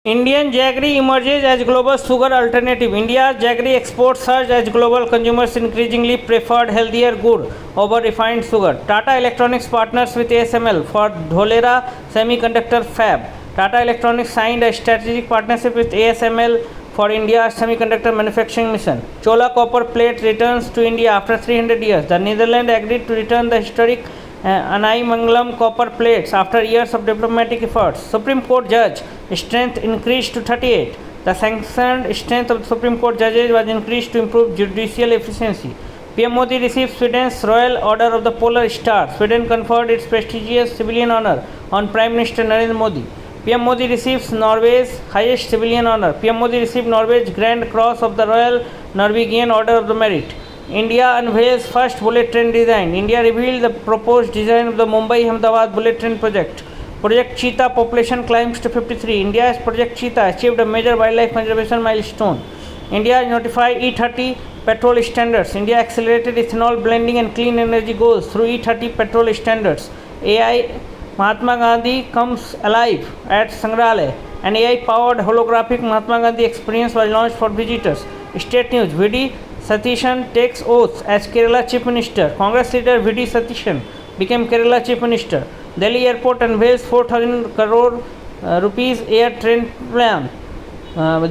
Indian jaggery emerges as global sugar alternative. India's jaggery exports surge as global consumers increasingly preferred healthier good over refined sugar. Tata Electronics partners with ASML for Dholera Semiconductor Fab. Tata Electronics signed a strategic partnership with ASML for India's semiconductor manufacturing mission. Chola Copper Plate returns to India after 300 years. The Netherlands agreed to return the historic Anaimangalam copper plates after years of diplomatic efforts. Supreme Court judge strength increased to 38. The sanctioned strength of the Supreme Court judges was increased to improve judicial efficiency. PM Modi received Sweden's Royal Order of the Polar Star. Sweden conferred its prestigious civilian honor on Prime Minister Narendra Modi. PM Modi receives Norway's highest civilian honor. PM Modi received Norway's Grand Cross of the Royal Norwegian Order of the Merit. India unveils first bullet train design. India revealed the proposed design of the Mumbai-Ahmedabad bullet train project. Project Cheetah population climbs to 53. India's Project Cheetah achieved a major wildlife conservation milestone. India notified E30 petrol standards. India accelerated ethanol blending and clean energy goals through E30 petrol standards. AI Mahatma Gandhi comes alive at Sangrahalaya. An AI-powered holographic Mahatma Gandhi experience was launched for visitors. State news: VD Satishan takes oath as Kerala Chief Minister. Congress leader VD Satishan became Kerala Chief Minister. Delhi Airport unveils 4,000 crore rupees air train plan.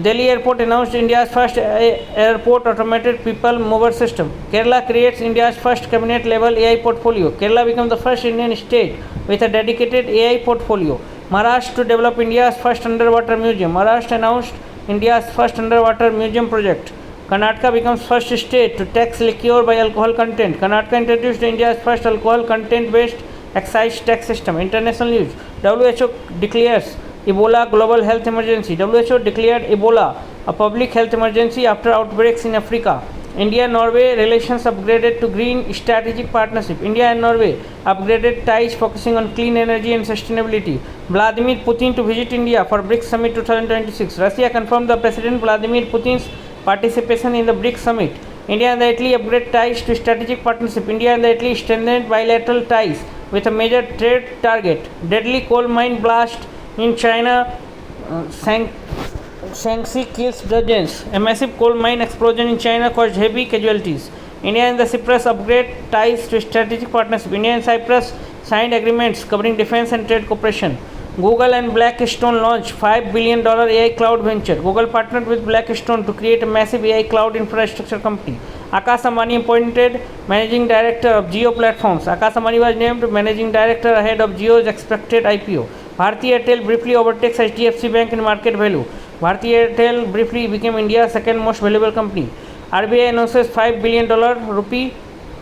Delhi Airport announced India's first airport automated people mover system. Kerala creates India's first cabinet level AI portfolio. Kerala becomes the first Indian state with a dedicated AI portfolio. Maharashtra to develop India's first underwater museum. Maharashtra announced India's first underwater museum project. Karnataka becomes first state to tax liquor by alcohol content. Karnataka introduced India's first alcohol content-based excise tax system. International news: WHO declares Ebola global health emergency. WHO declared Ebola a public health emergency after outbreaks in Africa. India-Norway relations upgraded to green strategic partnership. India and Norway upgraded ties focusing on clean energy and sustainability. Vladimir Putin to visit India for BRICS Summit 2026. Russia confirmed the President Vladimir Putin's participation in the BRICS Summit. India and Italy upgrade ties to strategic partnership. India and Italy strengthened bilateral ties with a major trade target. Deadly coal mine blast in China. Shaanxi kills dozens. A massive coal mine explosion in China caused heavy casualties. India and the Cyprus upgrade ties to strategic partnership. India and Cyprus signed agreements covering defense and trade cooperation. Google and Blackstone launched $5 billion AI cloud venture. Google partnered with Blackstone to create a massive AI cloud infrastructure company. Akash Ambani appointed managing director of Jio Platforms. Akash Ambani was named managing director ahead of Jio's expected IPO. Bharti Airtel briefly overtakes HDFC Bank in market value. Bharti Airtel briefly became India's second most valuable company. RBI announces $5 billion rupee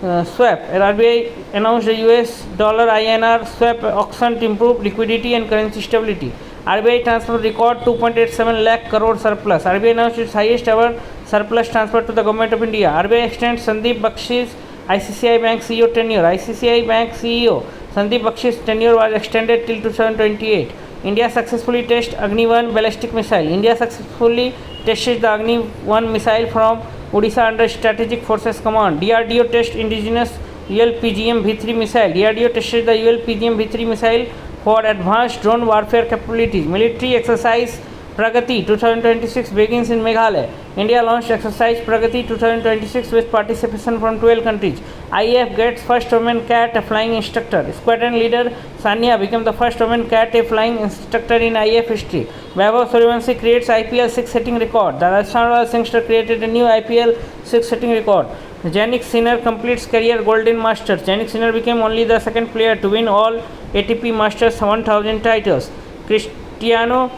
swap. RBI announced a US dollar INR swap auction to improve liquidity and currency stability. RBI transferred record 2.87 lakh crore surplus. RBI announced its highest ever surplus transfer to the government of India. RBI extends Sandeep Bakshi's ICICI Bank CEO tenure. ICICI Bank CEO Sandeep Bakshi's tenure was extended till 2028. India successfully tested Agni-1 ballistic missile. India successfully tested the Agni-1 missile from Odisha under Strategic Forces Command. DRDO tested indigenous ULPGM V3 missile. DRDO tested the ULPGM V3 missile for advanced drone warfare capabilities. Military exercise Pragati 2026 begins in Meghalaya. India launched exercise Pragati 2026 with participation from 12 countries. IAF gets first woman cat a flying instructor. Squadron leader Sania became the first woman cat a flying instructor in IAF history. Vaibhav Suryavanshi creates IPL 6 hitting record. The Rajasthan Royals youngster created a new IPL 6 hitting record. Jannik Sinner completes career Golden Masters. Jannik Sinner became only the second player to win all ATP Masters 1000 titles. Cristiano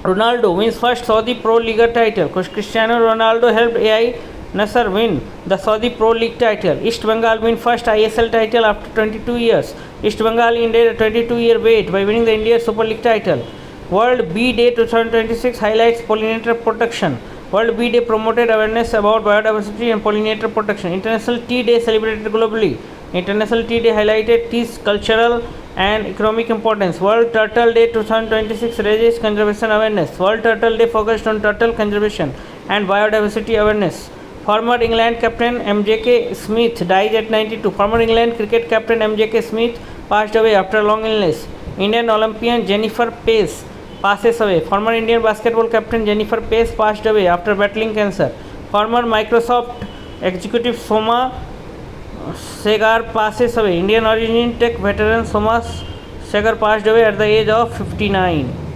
Ronaldo wins first Saudi Pro League title. Cristiano Ronaldo helped AI Nasser win the Saudi Pro League title. East Bengal win first ISL title after 22 years. East Bengal ended a 22-year wait by winning the India Super League title. World Bee Day 2026 highlights pollinator protection. World Bee Day promoted awareness about biodiversity and pollinator protection. International Tea Day celebrated globally. International Tea Day highlighted tea's cultural and economic importance. World Turtle Day 2026 raises conservation awareness. World Turtle Day focused on turtle conservation and biodiversity awareness. Former England captain MJK Smith dies at 92. Former England cricket captain MJK Smith passed away after a long illness. Indian Olympian Jennifer Pace passes away. Former Indian basketball captain Jennifer Pace passed away after battling cancer. Former Microsoft executive Soma Segar passes away. Indian origin tech veteran Soma Segar passed away at the age of 59.